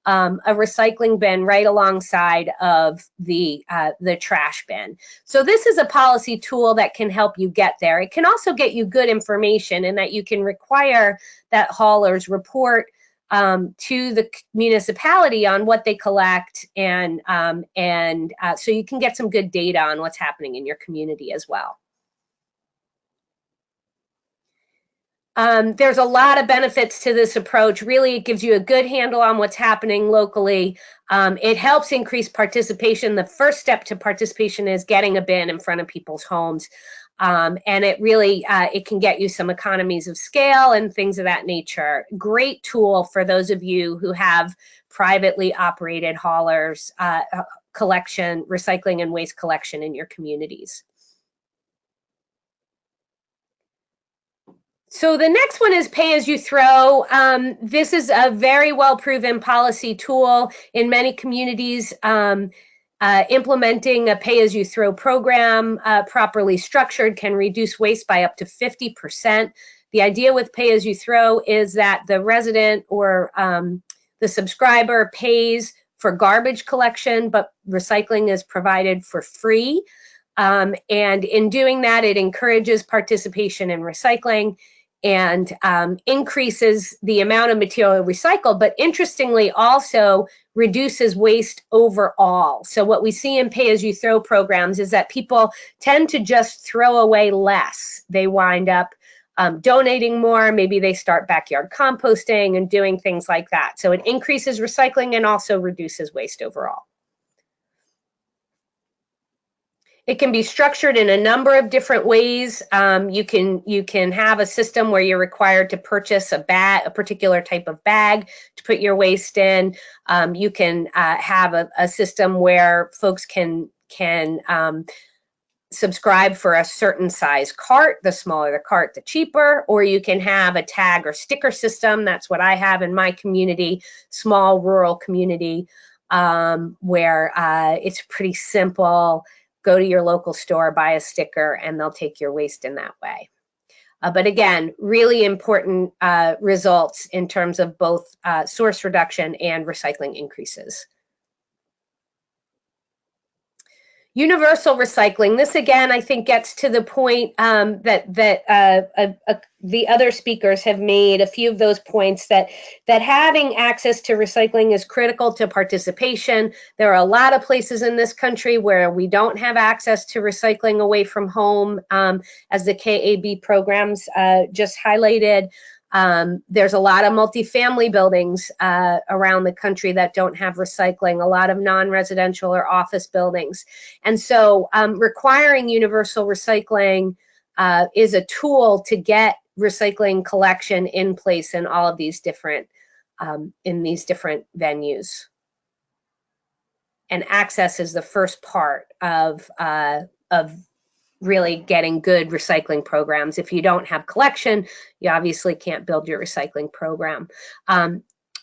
[SPEAKER 2] a recycling bin right alongside of the trash bin. So this is a policy tool that can help you get there. It can also get you good information in that you can require that haulers report to the municipality on what they collect and so you can get some good data on what's happening in your community as well. There's a lot of benefits to this approach. Really, it gives you a good handle on what's happening locally. It helps increase participation. The first step to participation is getting a bin in front of people's homes. And it really, it can get you some economies of scale and things of that nature. Great tool for those of you who have privately operated haulers, collection, recycling and waste collection in your communities. So the next one is pay as you throw. This is a very well proven policy tool in many communities. Implementing a pay as you throw program properly structured can reduce waste by up to 50%. The idea with pay as you throw is that the resident or the subscriber pays for garbage collection, but recycling is provided for free. And in doing that, it encourages participation in recycling and increases the amount of material recycled, but interestingly also reduces waste overall. So what we see in pay-as-you-throw programs is that people tend to just throw away less. They wind up donating more, maybe they start backyard composting and doing things like that. So it increases recycling and also reduces waste overall. It can be structured in a number of different ways. You can have a system where you're required to purchase a particular type of bag to put your waste in. You can have a system where folks can subscribe for a certain size cart. The smaller the cart, the cheaper. Or you can have a tag or sticker system. That's what I have in my community, small rural community, where it's pretty simple. Go to your local store, buy a sticker, and they'll take your waste in that way. But again, really important results in terms of both source reduction and recycling increases. Universal recycling. This again, I think, gets to the point that the other speakers have made. A few of those points that having access to recycling is critical to participation. There are a lot of places in this country where we don't have access to recycling away from home, as the KAB programs just highlighted. There's a lot of multifamily buildings around the country that don't have recycling, a lot of non-residential or office buildings. And so requiring universal recycling is a tool to get recycling collection in place in all of these different venues. And access is the first part of really getting good recycling programs. If you don't have collection, you obviously can't build your recycling program.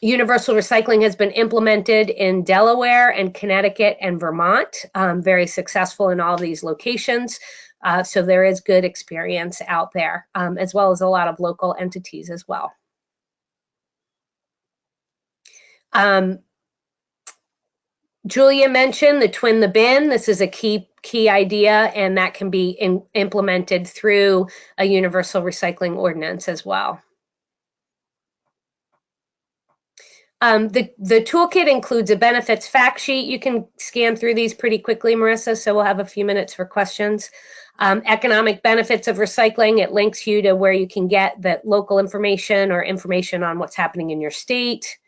[SPEAKER 2] Universal recycling has been implemented in Delaware and Connecticut and Vermont, very successful in all these locations. So there is good experience out there, as well as a lot of local entities as well. Julia mentioned the twin the bin. This is a key idea, and that can be implemented through a universal recycling ordinance as well. The toolkit includes a benefits fact sheet. You can scan through these pretty quickly, Marissa, so we'll have a few minutes for questions. Economic benefits of recycling. It links you to where you can get the local information or information on what's happening in your state.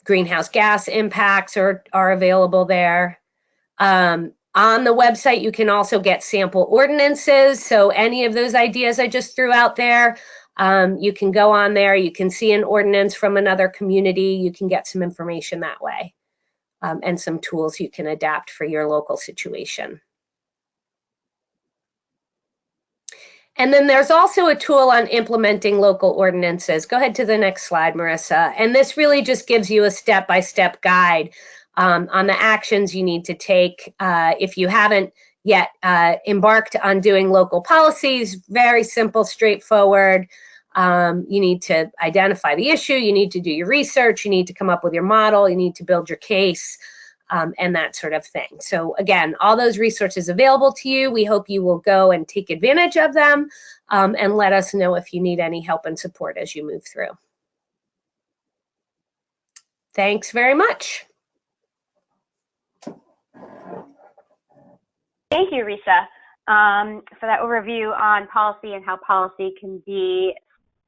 [SPEAKER 2] Greenhouse gas impacts are available there. On the website, you can also get sample ordinances. So any of those ideas I just threw out there, you can go on there. You can see an ordinance from another community. You can get some information that way, and some tools you can adapt for your local situation. And then there's also a tool on implementing local ordinances. Go ahead to the next slide, Marissa. And this really just gives you a step-by-step guide on the actions you need to take. If you haven't yet embarked on doing local policies, very simple, straightforward. You need to identify the issue. You need to do your research. You need to come up with your model. You need to build your case. And that sort of thing. So again, all those resources available to you. We hope you will go and take advantage of them, and let us know if you need any help and support as you move through. Thanks very much.
[SPEAKER 1] Thank you, Risa, for that overview on policy and how policy can be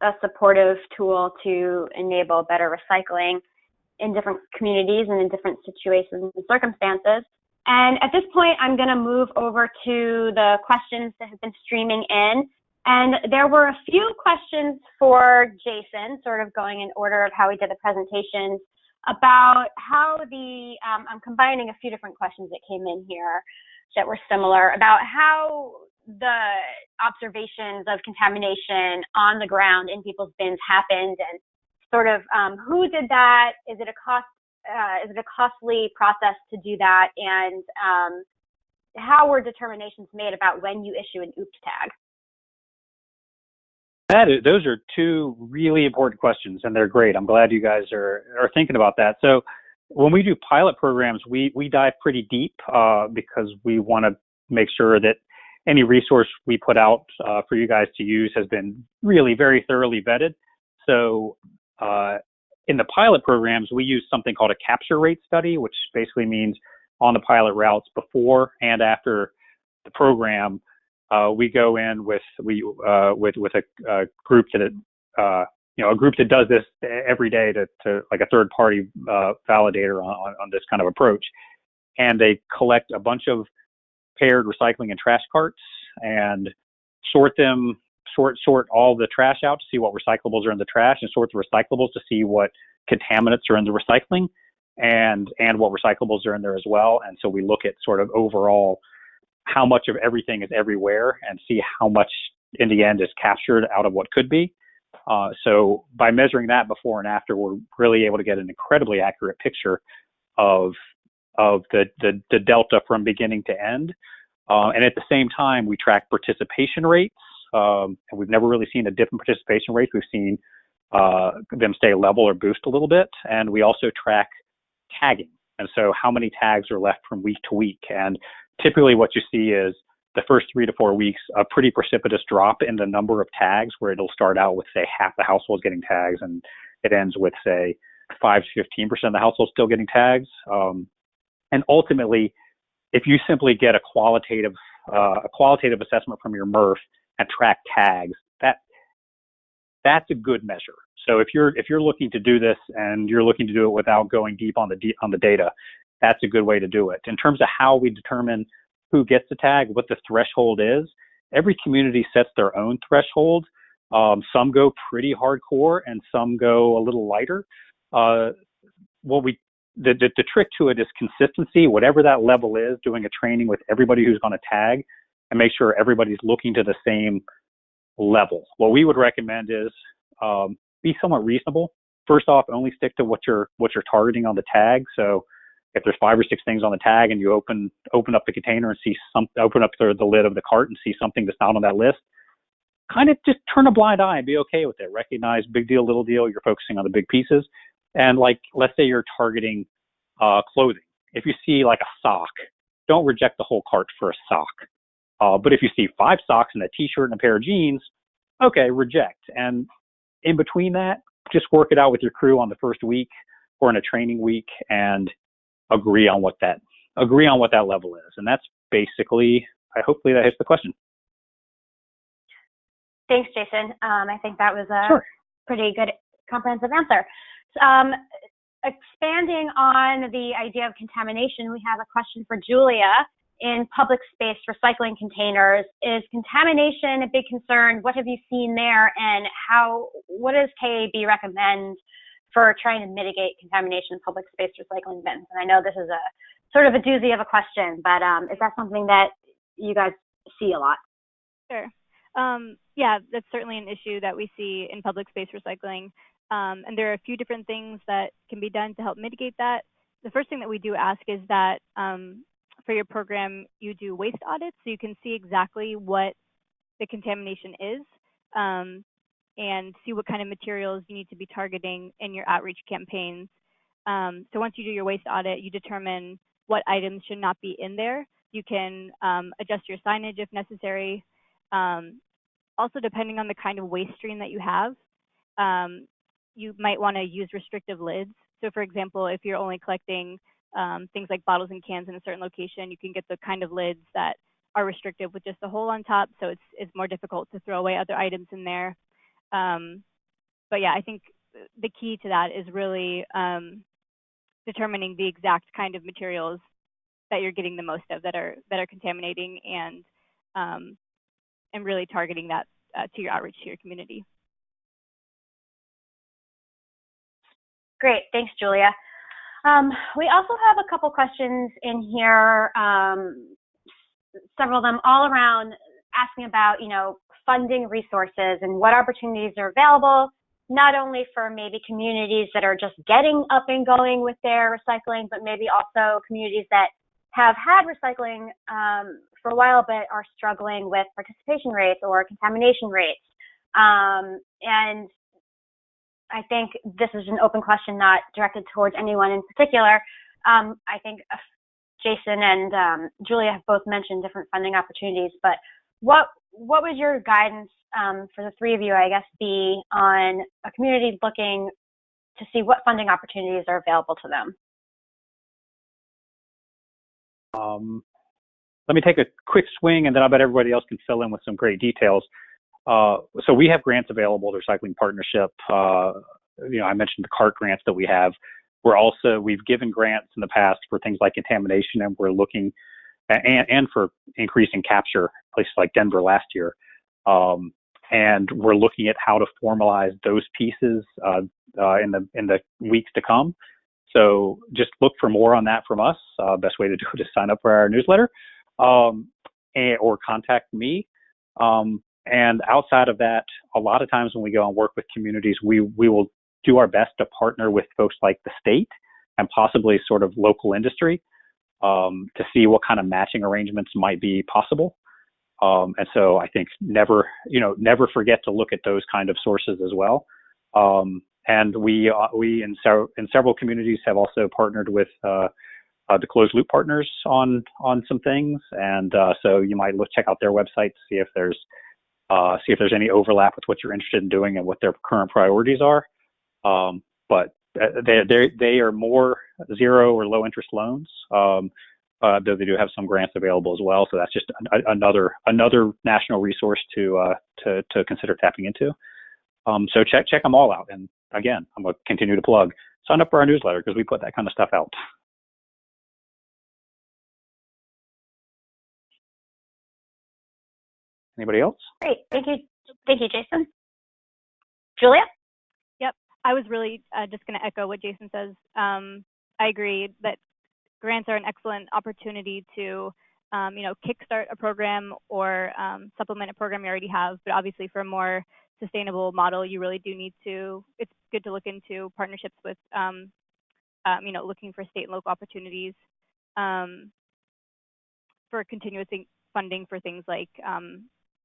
[SPEAKER 1] a supportive tool to enable better recycling in different communities and in different situations and circumstances. And at this point, I'm going to move over to the questions that have been streaming in. And there were a few questions for Jason, sort of going in order of how we did the presentations, about how I'm combining a few different questions that came in here that were similar, about how the observations of contamination on the ground in people's bins happened, and sort of who did that? Is it a costly process to do that? And how were determinations made about when you issue an OOPS tag?
[SPEAKER 3] Those are two really important questions, and they're great. I'm glad you guys are thinking about that. So when we do pilot programs, we dive pretty deep because we want to make sure that any resource we put out for you guys to use has been really very thoroughly vetted. So in the pilot programs, we use something called a capture rate study, which basically means on the pilot routes before and after the program, we go in with a group that a group that does this every day to like a third party validator on this kind of approach, and they collect a bunch of paired recycling and trash carts and sort all the trash out to see what recyclables are in the trash, and sort the recyclables to see what contaminants are in the recycling and what recyclables are in there as well. And so we look at sort of overall how much of everything is everywhere and see how much in the end is captured out of what could be. So by measuring that before and after, we're really able to get an incredibly accurate picture of the delta from beginning to end. And at the same time, we track participation rates. And we've never really seen a dip in participation rates. We've seen them stay level or boost a little bit. And we also track tagging. And so how many tags are left from week to week. And typically what you see is the first 3 to 4 weeks, a pretty precipitous drop in the number of tags, where it'll start out with, say, half the households getting tags, and it ends with, say, 5 to 15% of the households still getting tags. And ultimately, if you simply get a qualitative assessment from your MRF and track tags, that's a good measure. So if you're looking to do this and you're looking to do it without going deep on the data, that's a good way to do it. In terms of how we determine who gets the tag, what the threshold is, every community sets their own threshold. Some go pretty hardcore and some go a little lighter. The trick to it is consistency, whatever that level is, doing a training with everybody who's going to tag and make sure everybody's looking to the same level. What we would recommend is be somewhat reasonable. First off, only stick to what you're targeting on the tag. So if there's 5 or 6 things on the tag and you open up the container and open up the lid of the cart and see something that's not on that list, kind of just turn a blind eye and be okay with it. Recognize big deal, little deal. You're focusing on the big pieces. And like, let's say you're targeting clothing. If you see like a sock, don't reject the whole cart for a sock. But if you see 5 socks and a t-shirt and a pair of jeans, okay, reject. And in between that, just work it out with your crew on the first week or in a training week and agree on what that level is. And that's basically, hopefully that hits the question.
[SPEAKER 1] Thanks, Jason. I think that was a
[SPEAKER 3] Sure.
[SPEAKER 1] pretty good comprehensive answer. Expanding on the idea of contamination, we have a question for Julia. In public space recycling containers, is contamination a big concern? What have you seen there, and what does KAB recommend for trying to mitigate contamination in public space recycling bins? And I know this is a sort of a doozy of a question, but is that something that you guys see a lot?
[SPEAKER 4] Sure. Yeah, that's certainly an issue that we see in public space recycling. And there are a few different things that can be done to help mitigate that. The first thing that we do ask is that for your program, you do waste audits so you can see exactly what the contamination is and see what kind of materials you need to be targeting in your outreach campaigns. So once you do your waste audit, you determine what items should not be in there. You can adjust your signage if necessary. Also, depending on the kind of waste stream that you have, you might want to use restrictive lids. So for example, if you're only collecting things like bottles and cans in a certain location, you can get the kind of lids that are restrictive with just a hole on top, so it's more difficult to throw away other items in there. But yeah, I think the key to that is really determining the exact kind of materials that you're getting the most of that are contaminating, and really targeting that to your outreach to your community.
[SPEAKER 1] Great, thanks, Julia. We also have a couple questions in here, several of them all around asking about, funding resources and what opportunities are available, not only for maybe communities that are just getting up and going with their recycling, but maybe also communities that have had recycling for a while, but are struggling with participation rates or contamination rates. And I think this is an open question, not directed towards anyone in particular. I think Jason and Julia have both mentioned different funding opportunities, but what would your guidance for the three of you, I guess, be on a community looking to see what funding opportunities are available to them?
[SPEAKER 3] Let me take a quick swing, and then I bet everybody else can fill in with some great details. So we have grants available, the Recycling Partnership. I mentioned the CART grants that we have. We've given grants in the past for things like contamination, and we're looking and for increasing capture, places like Denver last year. And we're looking at how to formalize those pieces in the weeks to come. So just look for more on that from us. Best way to do it is sign up for our newsletter or contact me. And outside of that, a lot of times when we go and work with communities, we will do our best to partner with folks like the state and possibly sort of local industry to see what kind of matching arrangements might be possible. And so I think never forget to look at those kind of sources as well. And we in several communities have also partnered with the Closed Loop Partners on some things. And so you might check out their website to see if there's any overlap with what you're interested in doing and what their current priorities are. But they are more zero or low interest loans, though they do have some grants available as well. So that's just another national resource to consider tapping into. So check them all out. And again, I'm going to continue to plug. Sign up for our newsletter because we put that kind of stuff out. Anybody else?
[SPEAKER 1] Great. Thank you. Thank you, Jason. Julia?
[SPEAKER 4] Yep. I was really just going to echo what Jason says. I agree that grants are an excellent opportunity to, kickstart a program or supplement a program you already have. But obviously, for a more sustainable model, you really do need to. It's good to look into partnerships with, looking for state and local opportunities for continuous funding for things like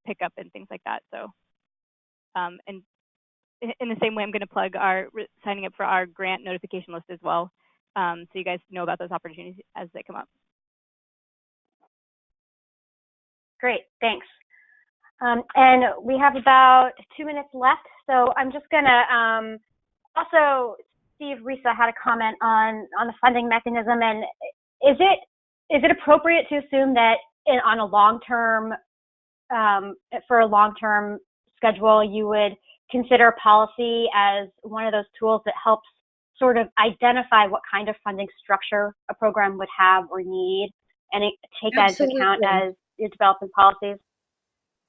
[SPEAKER 4] pickup and things like that. So, and in the same way, I'm going to plug signing up for our grant notification list as well, so you guys know about those opportunities as they come up.
[SPEAKER 1] Great, thanks. And we have about 2 minutes left, so I'm just going to also see if Risa had a comment on the funding mechanism. And is it appropriate to assume that on a long-term for a long-term schedule, you would consider policy as one of those tools that helps sort of identify what kind of funding structure a program would have or need, and take that into account as you're developing policies?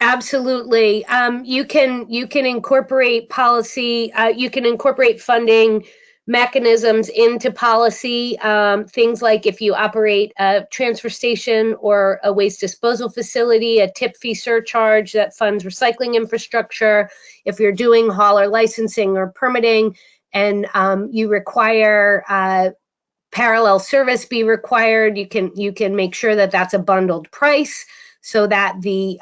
[SPEAKER 2] Absolutely. You can incorporate policy. You can incorporate funding mechanisms into policy. Things like if you operate a transfer station or a waste disposal facility, a tip fee surcharge that funds recycling infrastructure. If you're doing hauler licensing or permitting, and you require parallel service be required, you can make sure that that's a bundled price, so that the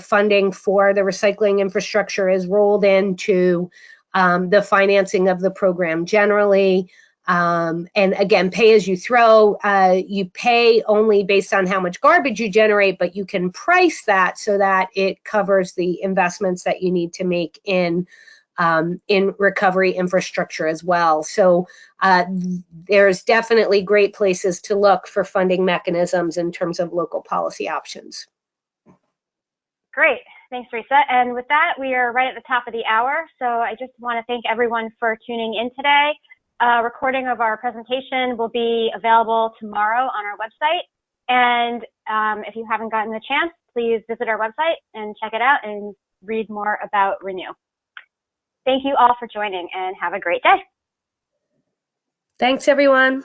[SPEAKER 2] funding for the recycling infrastructure is rolled into the financing of the program generally. And again, pay as you throw. You pay only based on how much garbage you generate, but you can price that so that it covers the investments that you need to make in recovery infrastructure as well. So there's definitely great places to look for funding mechanisms in terms of local policy options.
[SPEAKER 1] Great. Thanks, Risa. And with that, we are right at the top of the hour. So I just want to thank everyone for tuning in today. A recording of our presentation will be available tomorrow on our website. And if you haven't gotten the chance, please visit our website and check it out and read more about Renew. Thank you all for joining, and have a great day.
[SPEAKER 2] Thanks, everyone.